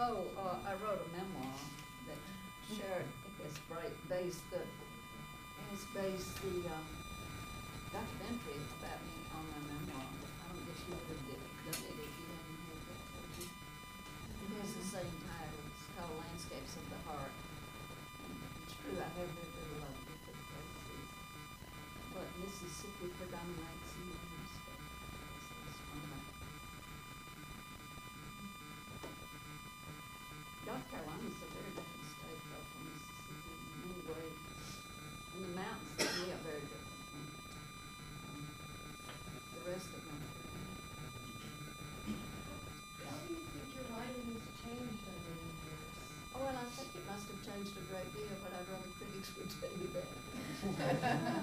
I wrote a memoir that shared, has based the documentary about me on my memoir. I don't guess you would have done it if you hadn't had that, would you? It has the same title. It's called Landscapes of the Heart. And it's true, I have lived in a lot of different places, but Mississippi predominates in the landscape. That's one of my. North Carolina is a very different state though from Mississippi in many ways. And the mountains to me are very different from the rest of North Carolina. How do you think your writing has changed over the years? Oh, well, I think it must have changed a great deal, but I'd rather critics would tell you that. I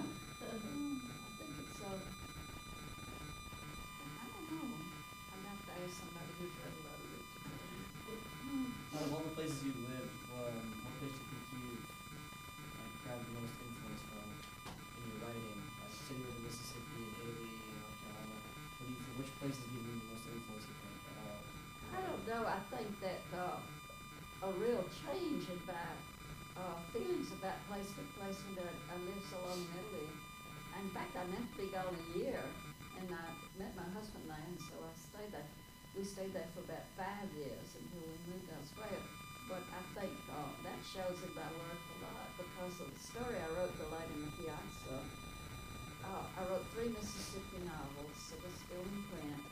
think it's I don't know. I'd have to ask somebody who's read a lot of it to tell you. Out of all the places you've lived, what place do you think you've grabbed the most influence from in your writing? Like you said you were in Mississippi and Italy and North Carolina. What do you think? Which places give you the most influence? You think? I don't know. I think that a real change in my feelings about place took place when I lived so long in Italy. In fact, I meant to be gone a year, and I met my husband there, and so I stayed there. We stayed there for about 5 years until we moved elsewhere. But I think that shows in my work a lot because of the story I wrote, The Light in the Piazza. I wrote 3 Mississippi novels that are still in print,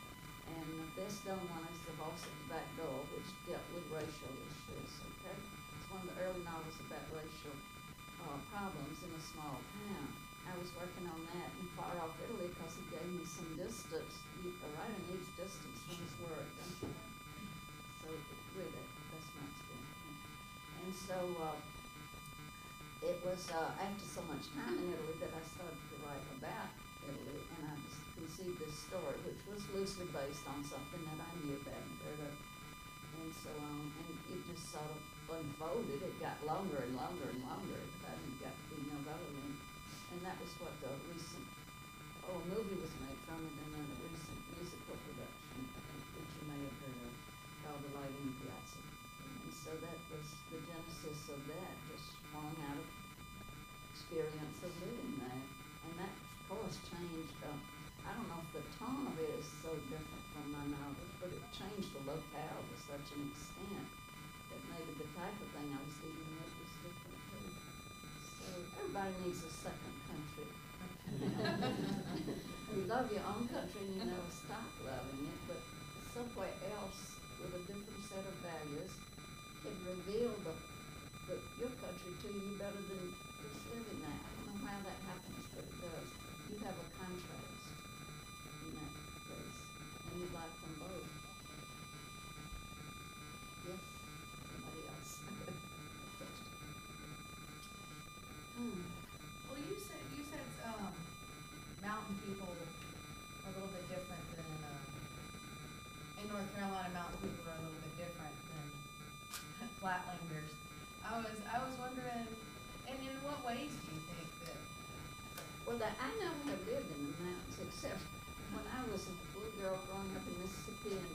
and the best known one is The Horse at the Back Door, which dealt with racial issues, okay? It's one of the early novels about racial problems in a small town. I was working on that in far off Italy because it gave me some distance. A writer needs distance from his work, don't you? So really, that's my experience. And so it was after so much time in Italy that I started to write about Italy, and I just conceived this story, which was loosely based on something that I knew about and heard of, and so on. And it just sort of unfolded. It got longer and longer and longer. It finally got to be novella length. And that was what the recent, a movie was made from it, and then a recent musical production, which you may have heard of, called The Light in the Piazza. And so that was the genesis of that, just sprung out of experience of living there. And that, of course, changed, I don't know if the tone of it is so different from my novels, but it changed the locale to such an extent that maybe the type of thing I was dealing with was different too. So everybody needs a second country. You love your own country and you never stop loving it, but somewhere else with a different set of values can reveal your country to you better than just living there. I don't know how that happens, but it does. You have a contrast in that place, and you like them both. Yes, somebody else. Well, you said mountain people are a little bit different than in North Carolina. Mountain people are a little bit different than flatlanders. I was wondering, and in what ways do you think that? Well, I never have lived in the mountains except when I was a little girl growing up in Mississippi, and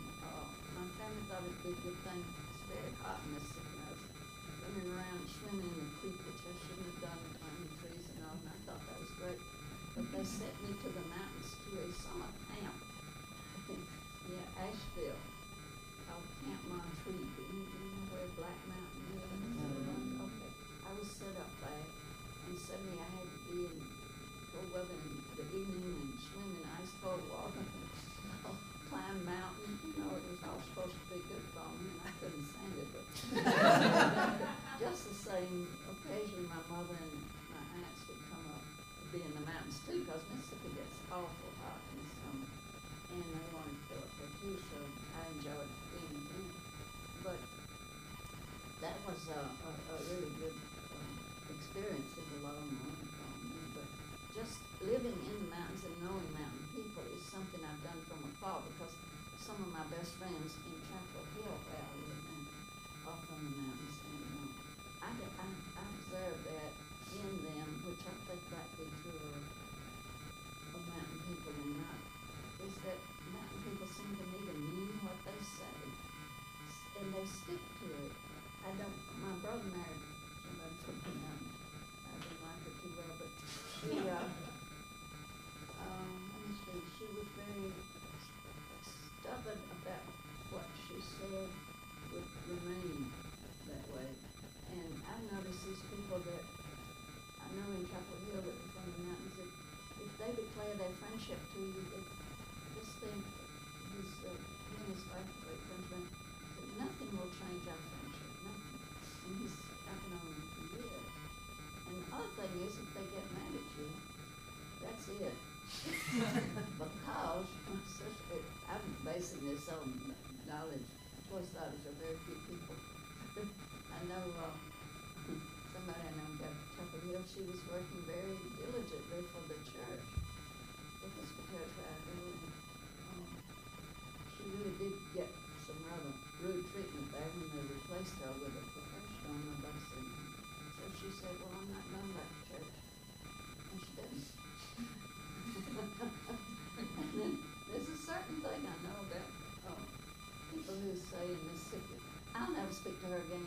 my family thought it'd be a good thing. It's very hot in Mississippi. I was running around swimming in the creek, which I shouldn't have done, climbing trees and all, and I thought that was great. But they sent me to the mountains to a summer camp near Asheville called Camp Montreat. Do you know where Black Mountain is? Okay. I was set up there, and suddenly I had to be in cold weather in the evening and swim in ice cold water, climb mountain. You know, it was all supposed to be good for me, and I couldn't stand it. But just the same, occasionally my mother and my aunts would come up to be in the mountains too, because Mississippi gets awful hot in the summer, and they wanted to go up there too, so I enjoyed being there. But that was a really good experience in the long run for me. But just living in the mountains and knowing mountain people is something I've done from afar, because some of my best friends in Chapel Hill Valley and are from the mountains, and I observed that in them, which I think might be true of mountain people and not, is that mountain people seem to me to mean what they say, and they stick to say friendship to you, this thing, he and his wife are great friends, but nothing will change our friendship, nothing. And I've known him for years. And the other thing is, if they get mad at you, that's it. Because, I'm basing this on knowledge, choice daughters are very few people. I know, somebody I know got Chapel Hill, she was working very diligently for the church, the Episcopal church right there, and she really did get some rather rude treatment there when they replaced her with a professional on the bus, and so she said, well, I'm not going back to church, and she didn't. And then there's a certain thing I know about people who say in Mississippi, I'll never speak to her again.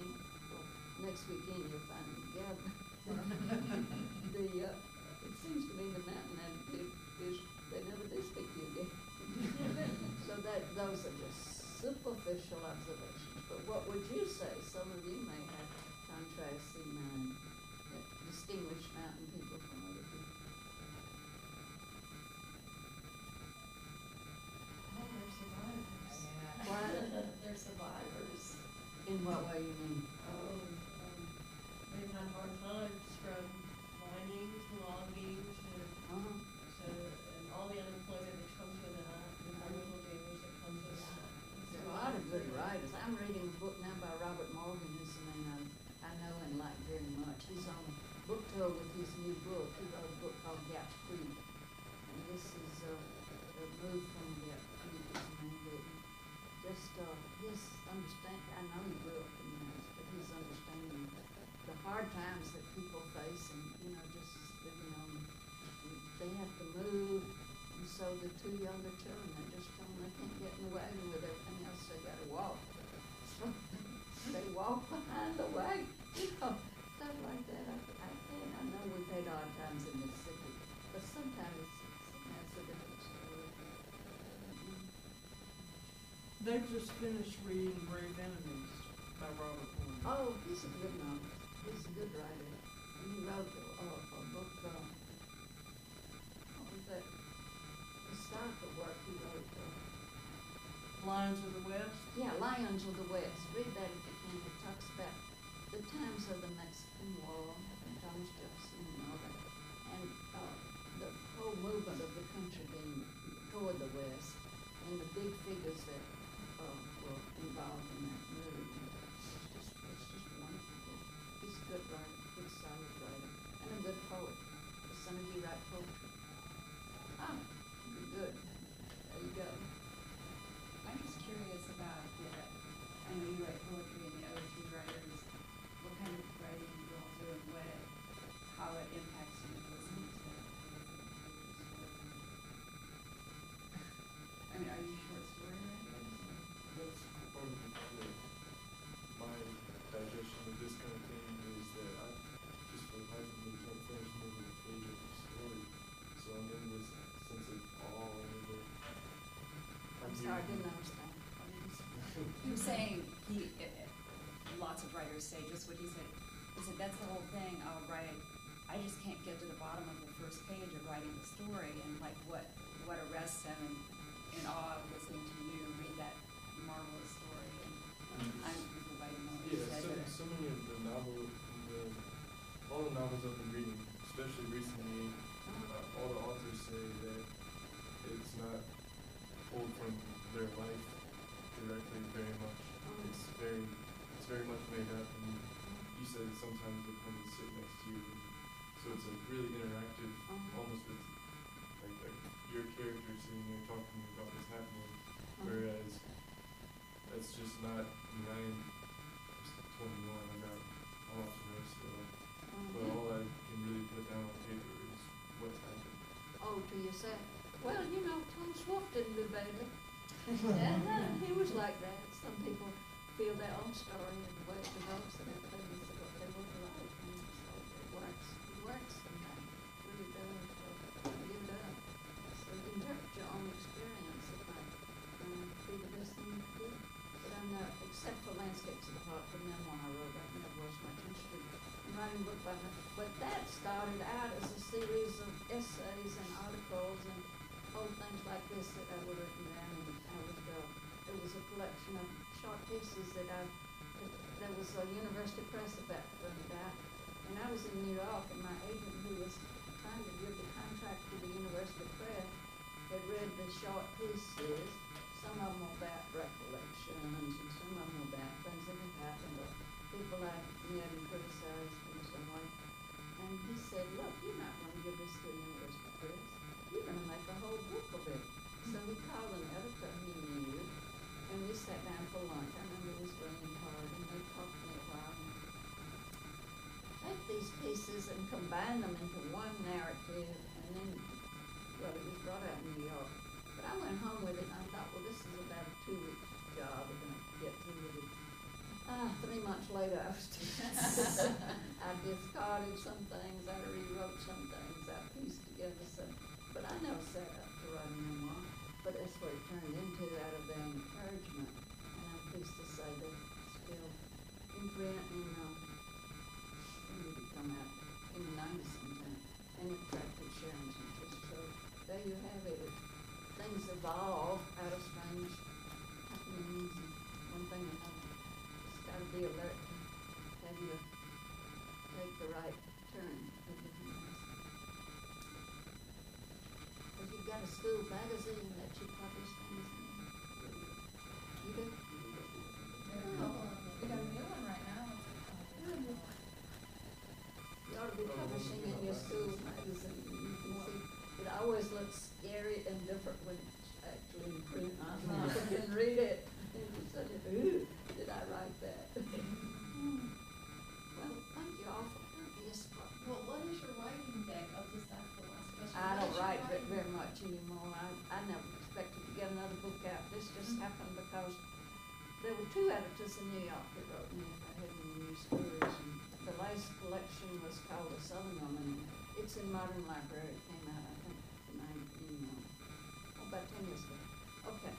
Well, next weekend you'll find them together. It seems to me the mountain attitude is they never do speak to you again. So those are just superficial observations. But what would you say? Some of you may have contrasts in mind that distinguish mountain people from other people. Oh, they're survivors. Yeah. Why? They're survivors. In what way you mean? Oh, they've had hard times from mining to logging to, and all the unemployment that comes with that, the environmental damage that comes with that. There are a lot of good writers. I'm reading a book now by Robert Morgan, who's a man I know and like very much. He's on a book tour with his new book. He wrote a book called Gap Creek. And this is a move from Gap Creek is mandated. Just his understanding, I know he grew up in this, but his understanding the hard times that people face and, just living on, they have to move. And so the two younger children, they just tell them they can't get in the wagon with everything else, they gotta walk. So they walk behind the wagon, stuff like that. I know we've had odd times in Mississippi, but sometimes it's a different story. They've just finished reading Brave Enemies by Robert Morgan. Oh, he's a good novelist. He's a good writer. And he wrote a book, what was that? Historical work he wrote. Lions of the West. Yeah, Lions of the West. Read that if you can. It talks about the times of the Mexican War and Thomas Jefferson and all that. And the whole movement of the country being toward the West and the big figures that were involved in that move. It's just wonderful. He's a good writer, good solid writer, and a good poet. Does some of you write poetry? Oh, very good. There you go. I'm just curious about I know you write poetry and the other two writers, what kind of writing you all do and how it impacts you listening to your story. I mean, are you short story writers? That's part of my digestion of this kind of thing is that I just for the life of me can't finish moving the page of the story. So I'm in this sense of awe over I'm sorry, I didn't understand. What did you say? He was saying lots of writers say just what he said. He said that's the whole thing. I'll write. I just can't get to the bottom of the first page of writing the story and like what arrests them and in awe of listening to you read that marvelous story. And I'm providing what you Yeah, said. so many of the all the novels I've been reading, especially recently, all the authors say that it's not pulled from their life directly very much. It's very much made up, and you said sometimes they come and sit next to you, and so it's like really interactive, almost with like your character sitting there talking to you about what's happening, whereas that's just not. I mean, I am just 21. I got a lot to know still, but all I can really put down on paper is what's happening. Oh, to yourself. Well, Tom Swift didn't do badly. He was like that. Some people feel their own story and the way it develops and everything is what they would like. And so it works. It works sometimes. It really does. So give it up. So interpret your own experience. It might be the best thing you can do. But I'm not, except for Landscapes of the Heart, the memoir I wrote, I never was much interested in writing a book by her. But that started out as a series of essays and articles and old things like this that I would written down, and it was a collection of short pieces that there was a University Press about to bring it out. And I was in New York, and my agent, who was trying to give the contract to the University Press, had read the short pieces. Some of them were about recollections, and some of them were about things that had happened, or people I met and criticized in some way. And he said, look, you're not going to give this to the University Press. You're going to make a whole book of it. So he called an editor he knew, and we sat down for lunch. I remember it was raining hard, and they talked to me a while. Take these pieces and combine them into one narrative, and then, well, it was brought out in New York. But I went home with it, and I thought, well, this is about a 2-week job. We're going to get through with it. 3 months later, I was I discarded some things, I rewrote some things, I pieced together some, but I never set up to write a memoir. But that's what it turned into out of their encouragement. And I'm pleased to say that it's still in print, and when did it come out? In the 90s sometime. And it attracted Sharon's interest. So there you have it. Things evolve out of strange happenings, and one thing or another. Just got to be alert to have you take the right turn at different things. Have you got a school magazine that you publish things in? You do? There are a couple of them. We got a new one right now. You ought to be publishing in your school magazine. You can see, it always looks scary and different when it's actually in print. You can read it, and you say, ooh, did I write that? Well, thank you all for this. Well, what is your writing deck? I'll just ask the last question. I What don't is your write writing very much anymore. I never expected to get another book out. This just happened because there were 2 editors in New York that wrote me if I had any new stories. And the last collection was called A Southern Woman, and it's in Modern Library. It came out, I think, about 10 years ago. Okay.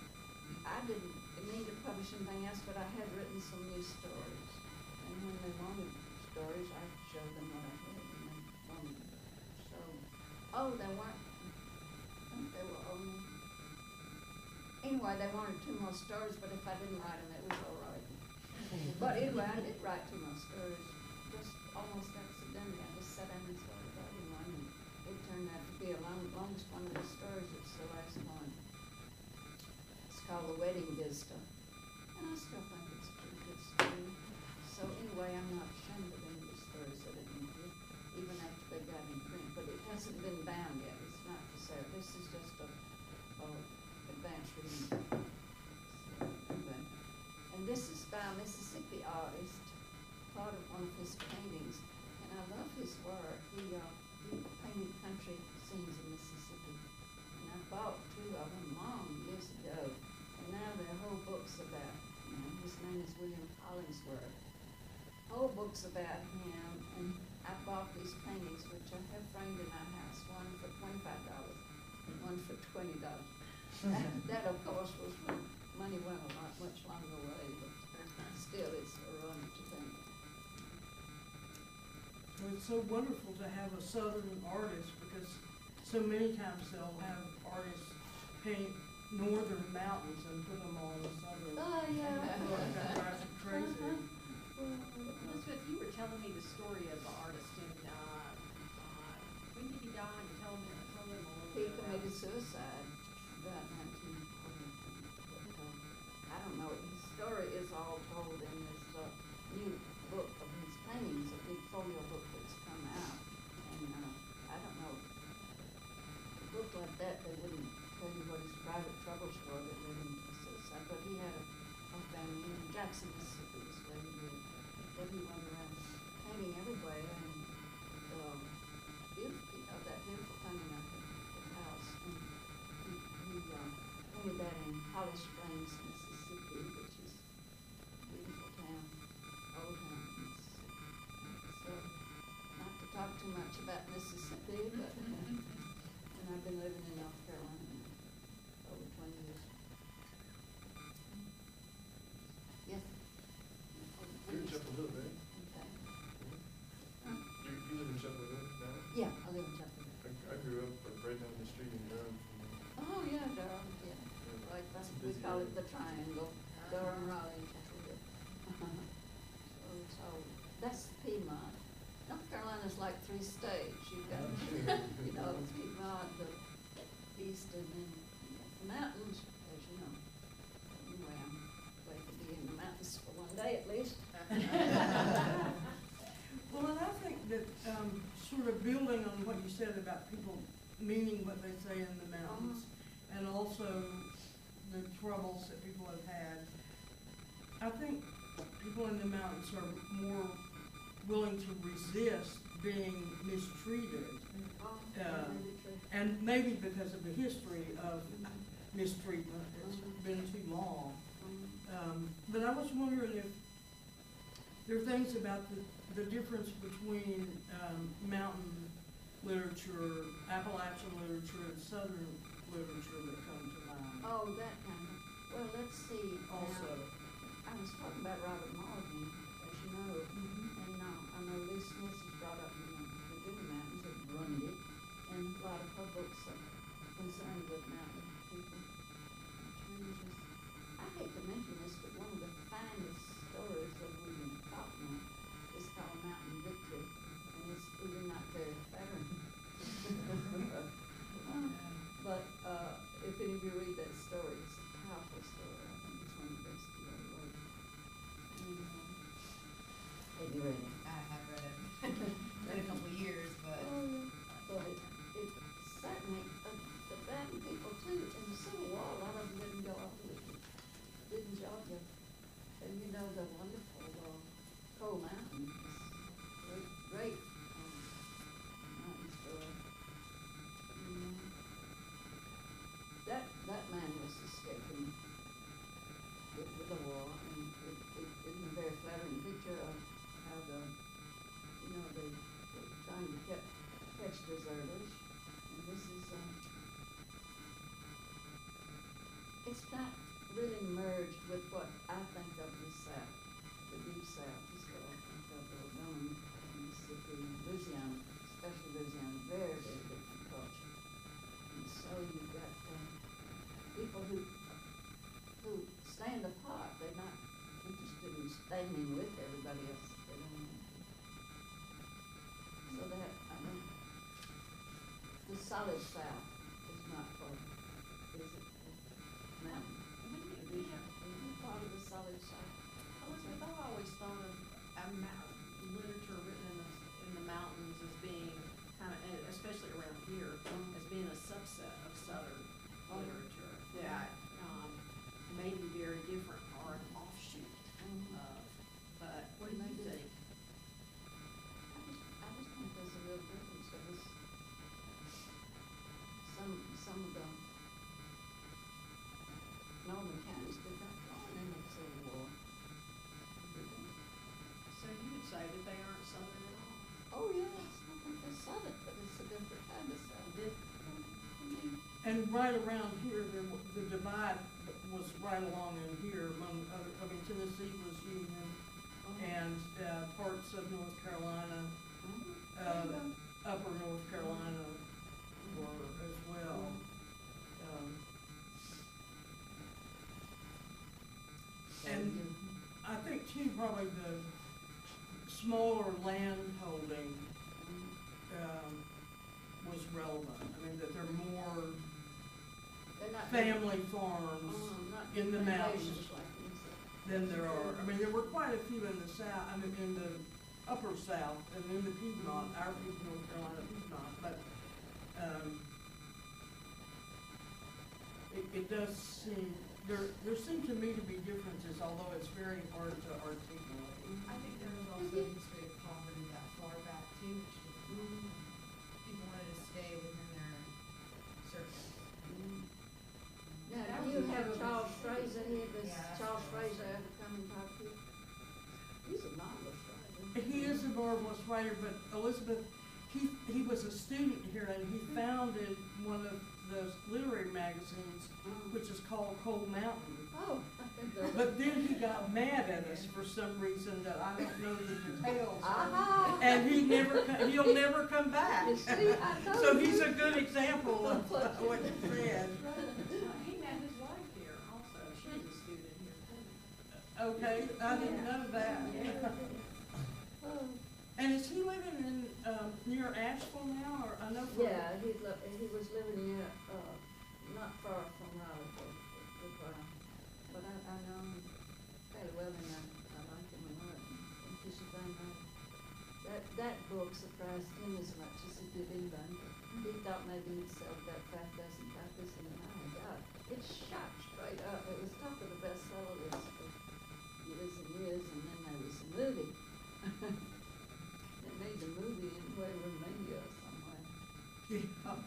I didn't mean to publish anything else, but I had written some new stories. And when they wanted stories, I showed them what I had, and they wanted them. So, there weren't, I think they were only, anyway, they wanted 2 more stories, but if I didn't write them, it was all right. But anyway, I did write 2 more stories, just almost accidentally. I just sat down and started writing one, and it turned out to be the longest one of the stories. It's the last one. It's called The Wedding Visitor, and I still think it's a pretty good story. So anyway, I'm not ashamed of any of the stories that I did, even after they got in print, but it hasn't been bound yet. It's not for sale. This is just a advanced reading. So, anyway. And this is by a Mississippi artist, part of one of his paintings, and I love his work. He painted country scenes in Mississippi, and I bought 2 of them long years ago, and now there are whole books about him. His name is William Hollingsworth. Whole books about him, and I bought these paintings, which I have framed in our house, one for $25 and one for $20. That, of course, was when money went much longer way, but still, it's ironic to think. Well, it's so wonderful to have a southern artist, because so many times they'll have artists paint northern mountains and put them on the southern. Oh, yeah. That drives me crazy. Elizabeth, you were telling me the story of the artist, and when did he die? Tell them a little He bit about committed it. suicide about 1940. But I don't know. His story is all told in this new book of his paintings, a big folio book that's come out. And I don't know. A book like that, they wouldn't tell you what his private troubles were that led him to suicide. But he had a family in Jackson, Mississippi, was where he lived. But he went around painting everywhere, and beautiful, that beautiful painting of the house. And he painted that in Holly Springs, Mississippi, which is a beautiful town, old town in Mississippi. So, not to talk too much about Mississippi, but and I've been living in North Carolina now over 20 years. Yes. You're in Chapel Hill, right? Okay. You live in Chapel Hill now? Yeah, I live in Chapel Hill. I grew up like right down the street in Durham from Oh, that's Piedmont. North Carolina's like three states. You've got, you know, Piedmont, the east, and then you got the mountains, as you know. Anyway, I'm glad to be in the mountains for one day at least. Well, and I think that, sort of building on what you said about people meaning what they say in the mountains, and also the troubles that people have had, I think people in the mountains are more willing to resist being mistreated. Maybe true. And maybe because of the history of mistreatment, it's been too long. But I was wondering if there are things about the difference between mountain literature, Appalachian literature, and Southern literature that come to mind. Oh, that kind of, well, let's see. Also. I was talking about Robert Morgan, as you know, and I know Lee Smith is brought up in the Virginia mountains and running it, and a lot of her books are concerned with mountain people. Ranges. I hate to mention this, but one of the finest stories of William Faulkner is called Mountain Victory, and it's really not very flattering. But if any of you read that story, it's a powerful story. I think it's one of the best he ever wrote. And, have you read it? I have read it, been a couple of years, but. But it certainly, the Mountain people too, in the Civil War, a lot of them didn't go up with it, didn't Georgia. And you know, the wonderful Coal Mountain, great mountain story. That man was escaping with the war, and it isn't a very flattering picture of how they were trying to catch deserters, and this is, it's not really merged with what I think of the South, the Deep South is what I think of Alabama, Mississippi, and Louisiana, especially Louisiana, very, very different culture. And so you've got people who stand apart. They're not interested in standing with everybody else. They don't want to. So that, I mean, the solid South is not part of it, is it? Mountain. Isn't it part of the solid South? Elizabeth, I've always thought of literature written in the mountains as being kind of, especially around here, as being a subset of Southern literature that may be very different or an offshoot of. But what do you think? I just think there's a real difference. There was some of the northern counties did not join in the Civil War. So you would say that they aren't Southern at all? Oh, yes, I think they're Southern, but it's a different kind of Southern. And right around here, the divide was right along in here among other, I mean, Tennessee was Union, and parts of North Carolina, upper North Carolina were as well. And I think too, probably the smaller land holding was relevant. I mean, that they're more They're not family farms not in the mountains plantations like this. than there are. I mean, there were quite a few in the South, I mean, in the upper South and in the Piedmont, our North Carolina Piedmont, but it does seem, there seem to me to be differences, although it's very hard to articulate. I think there was also a history of poverty that far back too, which people wanted to stay within their circles. Now, That do was you a have good Charles one. Fraser here? Does Yeah, that's Charles true. Fraser ever come and talk to you? He's a marvelous writer. He is a marvelous writer, but Elizabeth, he was a student here, and he founded one of those literary magazines, which is called Coal Mountain. Oh. But then he got mad at us for some reason that I don't know the details of. Aha. And he'll never come back. You see, I told So you. he's a good example of what you said. He met his wife here also, she's a student here too. Okay, I didn't know that. Oh, And is he living in, near Asheville now, or I know from? yeah, he was living near, not far from Raleigh for a while. But I know him fairly well, and I like him a lot, and he's a fine writer. That book surprised him as much as it did anybody. He thought maybe he'd sell about 5,000 copies, and my God, it shot straight up. It was top of the bestseller list for years and years, and then there was a movie. They made the movie in Romania somewhere. Yeah, right.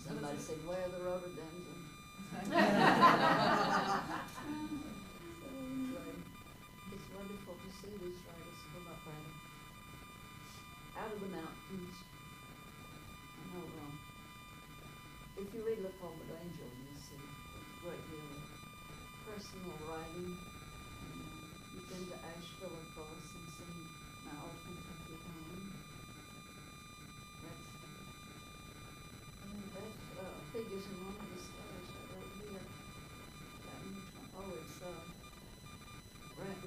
Somebody said, "Where are the rhododendrons?" So anyway, it's wonderful to see these writers come up out of the mountains. I know, if you read La Palma Angel, you see a great deal of personal writing. And, you've been to Asheville, of course, and seen my old Kentucky home. That figures in one of the stories I wrote here. It's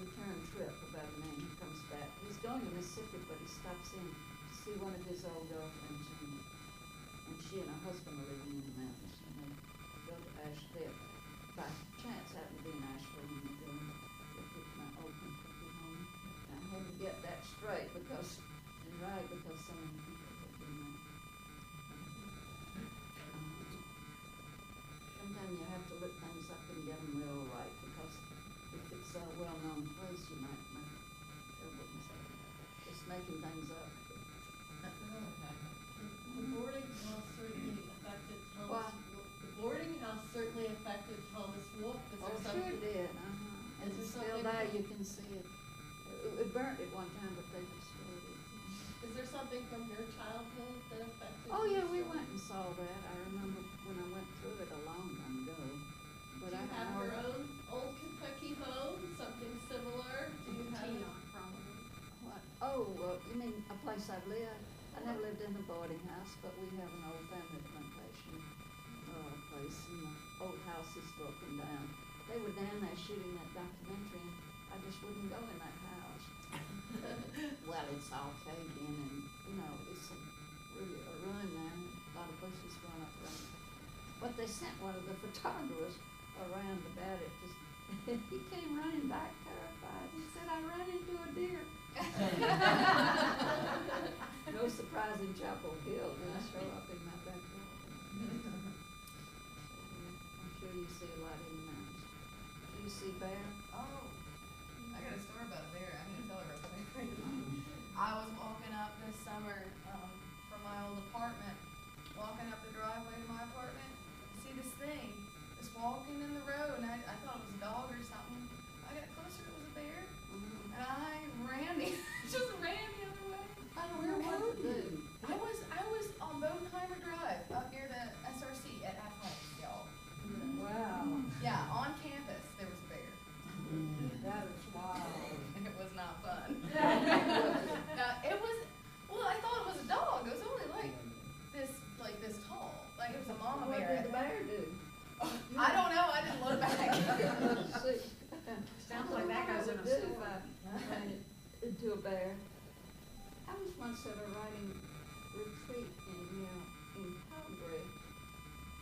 return trip about a man who comes back. He's going to Mississippi, but he stops in to see one of his old girlfriends, and she and her husband are living in the mountains, and they go to Asheville. By chance, happen to be in Asheville when they go to pick my old Kentucky home. And I had to get that straight because so many people have been there. Sometimes you have to look things up and get them real right, because if it's a well-known place, you might make trouble and say, just making things up. The boarding house certainly affected What? The boarding house certainly affected Thomas Wolfe. Is there Oh, sure something? it did, uh-huh. And Is there it's still something there, from- you can see it. It burnt at one time, but they destroyed it. Is there something from your childhood that affected? Oh, yeah, we your story? went and saw that. I remember when I went through it a long time ago. But Do you I have know your own old Kentucky home, something similar? Do you have? Probably. what, you mean a place I've lived? I never lived in a boarding house, but we have an old family plantation, place, and the old house is broken down. They were down there shooting that documentary, and I just wouldn't go in that house. Well, it's all caved in, and, it's really a ruin now, a lot of bushes grown up around it. But they sent one of the photographers around about it, he came running back terrified, he said, "I ran into a deer." No surprise in Chapel Hill, didn't show up in my backyard. I'm sure you see a lot in the mountains. Do you see bear? Oh, I got a story about a bear. I'm gonna tell it real quick. I was walking up this summer, from my old apartment, walking up the driveway to my apartment, I see this thing, just walking in the road, and I thought it was a dog or something. I got closer, it was a bear, and I ran, just ran the other way. I don't know what to do. I was on Bodenheimer Drive, up near the SRC at Athletics, y'all. Wow, Yeah, on campus, there was a bear. that is wild. And it was not fun. It was, well, I thought it was a dog. It was only like this tall. Like it was a mama What bear. did the bear do? I don't know. I didn't look back. See. Sounds like that goes in a What would I do story. if I ran into a bear? I was once at a writing retreat in Calgary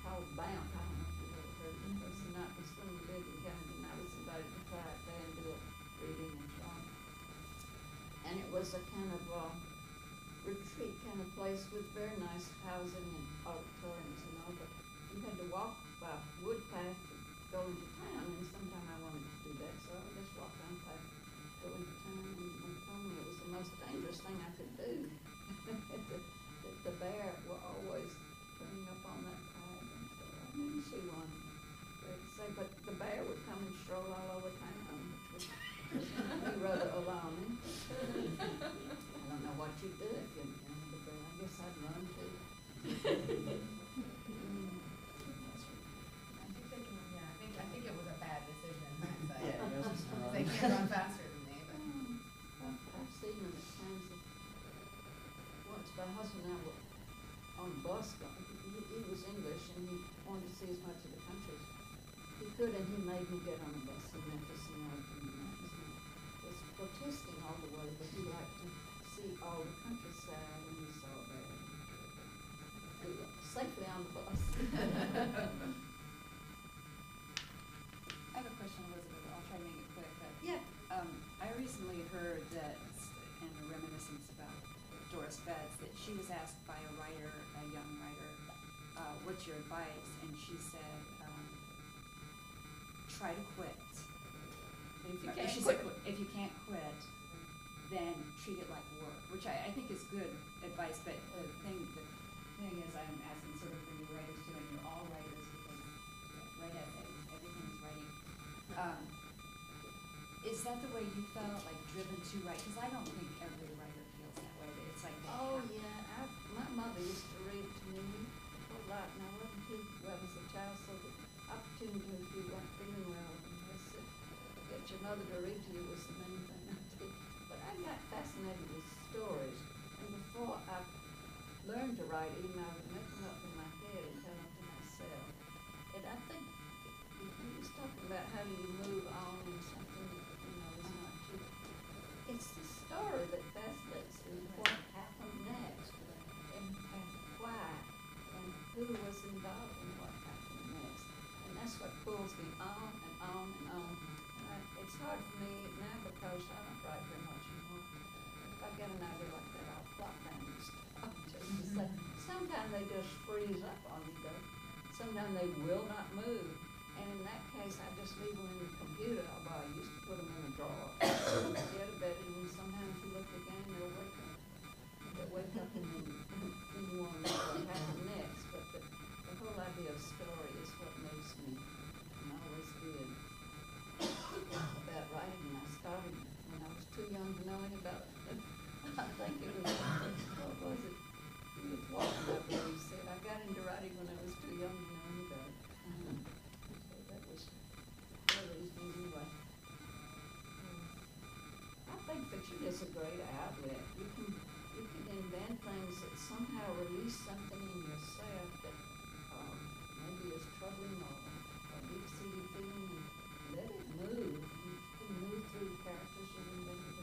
called Banff. I don't know if you've ever heard of it. It's not, it's when we lived in Canada, and I was invited to try it there and do a reading and so on. And it was a kind of retreat kind of place with very nice housing and auditoriums and all, but you had to walk by wood path to go into town, and sometime I wanted to do that, so I just walked down the path, go into town, and they told me it was the most dangerous thing I could do. That the bear will always bring up on that path, and so I didn't see one. They'd say, but the bear would come and stroll all over town, which was be rather alarming. I don't know what you'd do if you encountered a bear. I guess I'd run too. I think it was a bad decision in hindsight. Yeah, you guys just They can't run faster than me, but. I've seen them at times. Once my husband and I were on a bus, he was English and he wanted to see as much of the country as he could, and he made me get on a bus in Memphis and Arlington, and was protesting all the way, but he she was asked by a writer, a young writer, what's your advice? And she said, try to quit. If you Or can't she quit, said, if you can't quit, then treat it like work, which I think is good advice, but the thing is, I'm asking sort of for you writers too, and you're all writers because you write essays, everything is writing. Is that the way you felt, like driven to write? Because I don't think every writer feels that way, but it's like they oh, have to. yeah, my mother used to read to me a whole lot, and I wasn't too well as a child, so the opportunity if you weren't feeling well, and they said, get your mother to read to you was the main thing I did. But I got fascinated with stories, and before I learned to write, even I would make them up in my head and tell them to myself. And I think he was talking about how do you move on in something that, you know, is not you. It's the story that fascinates me, what happened next, and why, and who was involved in what happened next. And that's what pulls me on and on and on. And it's hard for me now because I don't write very much anymore. If I get an idea like that, I'll plot down and stop just to say. Sometimes they just freeze up on you though. Sometimes they will not move. And in that case, I just leave them in the computer, although I used to put them in a drawer. Get a bed, and then sometimes you look again, they'll wake up. They'll wake up and then you want to know what happened next. But the whole idea of story is what moves me, and always did, about writing. And I started when I was too young to know anything about it. I think it was, what was it? Edith Wharton, I believe, said, I got into writing when I was too young to know any better. So that was the reason anyway. I think fiction is a great outlet. You can invent things that somehow release something in yourself that maybe is troubling or a deep-seated feeling, and let it move. You can move through characters you've invented.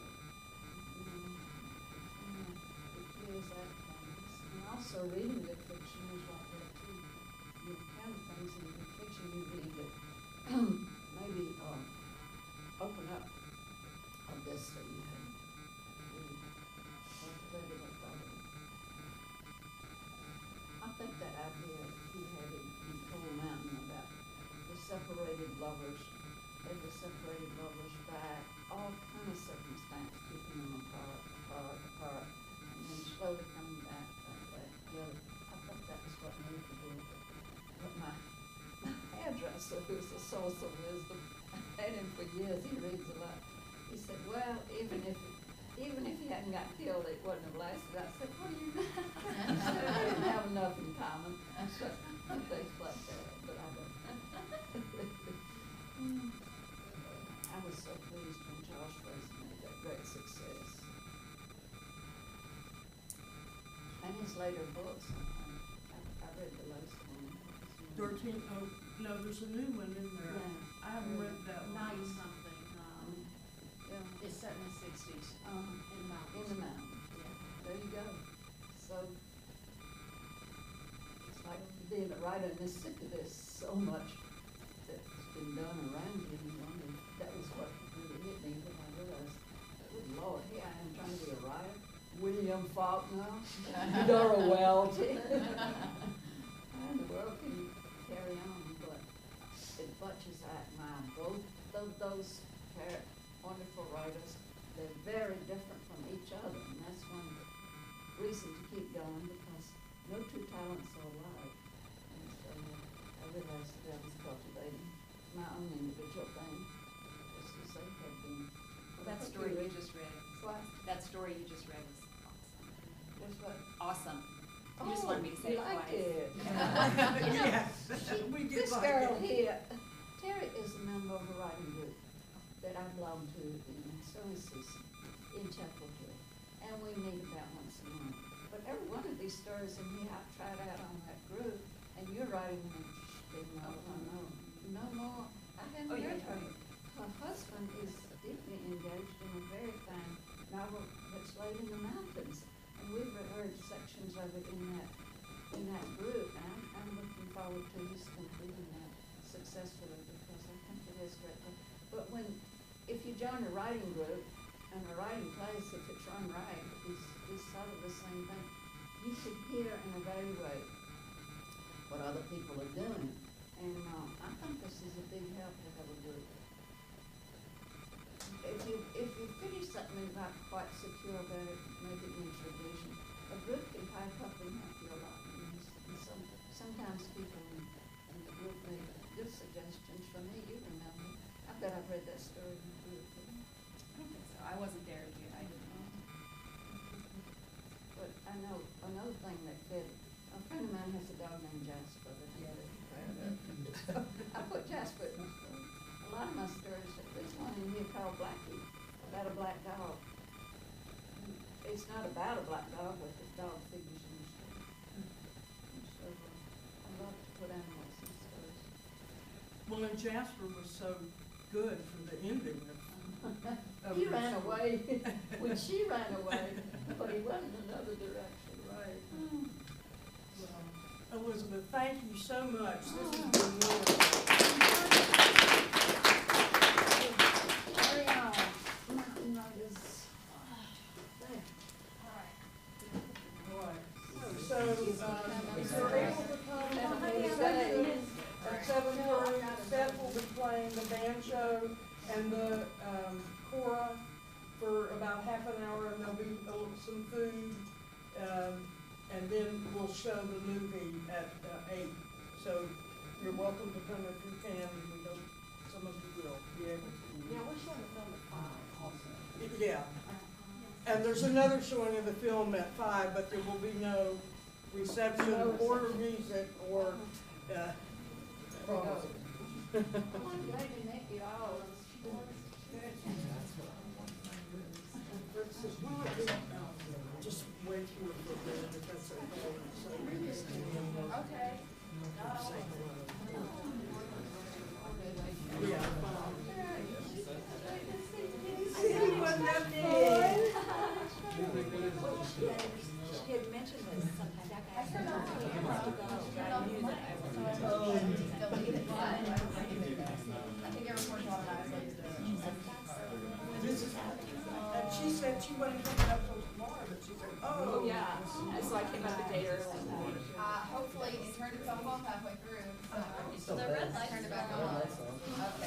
It clears out things. And also reading good fiction is like that too. You encounter things in good fiction you read that maybe open up a vista you hadn't really cultivated or thought of. I think that idea he had in Coal Mountain about the separated lovers, and the separated lovers by all kind of circumstance, keeping them apart, and then slowly coming back together. I think that was what moved the book. But my hairdresser, who's a source of wisdom, I had him for years, he reads a lot. He said, well, even if he hadn't got killed, it wouldn't have lasted. I said, what do you mean? He said, we didn't have enough in common. So, things like that, but I don't. I was so pleased when Charles Tracy made that great success. And his later books, I read the latest one. 13, oh, no, there's a new one in there. Yeah. I haven't read that one. Night something, Yeah. it's set in the sixties, in the mountains. In the mountains. Yeah. There you go. So, it's like being a writer in Mississippi, there's so much that's been done around you, and you wonder, that was what really hit me when I realized, good Lord, here I am trying to be a writer. William Faulkner, Eudora Welty. How in the world can you carry on? But it bunches I admire both those wonderful writers. They're very different from each other, and that's one reason to keep going, because no two talents are alike. And so I realized that I was cultivating my own individual thing, just as they had been. Well, that story you just read, What? that story you just read was Was what? awesome. You just wanted me to say you it liked twice. it. Yes, we did This like girl it. here, Terry is a member of a writing group that I belong to, and so is Susan, in Chapel Hill. And we meet about once a month. But every one of these stories in here I've tried out on that group, and you're writing an interesting novel. No more. I haven't Oh, yeah, read her. yeah. Her husband is deeply engaged in a very fine novel that's laid in the mountains. And we've heard sections of it in that group, and I'm looking forward to his completing that successfully, because I think it is great. But if you join a writing group and a writing place, if it's run right, is sort of the same thing. you should hear and evaluate what other people are doing. And, I think this is a big help to have a group. If you finish something and not quite secure about it, make it in tradition, a group can pipe up and help you a lot. And sometimes people in the group make good suggestions for me, you remember. I bet I've read that story in the group. I don't think so, I wasn't there yet, I didn't know. But I know another thing that did, a friend of mine has a dog named Jasper that he had proud of. I put Jasper in my story. A lot of my stories, there's one in here called Blackie, about a black dog. It's not about a black dog, but the dog figures in the story. And so, I love to put animals in stories. Well, and Jasper was so good for the ending of He your ran story. away when she ran away, but he went in another direction. Right. Mm. Well, Elizabeth, thank you so much. This has been wonderful. Carry on. Mountain Riders. There. So, if you're able to come at 7:30, Seth will be playing the banjo and the kora for about half an hour, and there'll be some food, and then we'll show the movie at 8. So you're welcome to come if you can, and we hope some of you will be able to. Yeah, we're showing the film at 5 also. Yeah, and there's another showing of the film at 5, but there will be no reception or music or proms. One lady met you all. Just wait here for a minute if that's okay. Okay. Yeah. She had mentioned this sometime back, I turned off the camera. I knew that I was. I think it records automatically. And she said she wasn't coming up till tomorrow, but she said, oh. Yeah, so I came up a day early. Hopefully it turned itself off halfway through, so. The red lights Turned it are back on. on. Okay,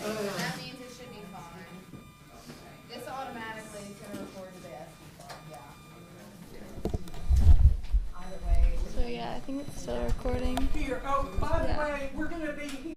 so that means it should be fine. This automatically is gonna record to the SD card, yeah. Either way. So yeah, I think it's still recording. Here, oh, by the Yeah. way, we're gonna be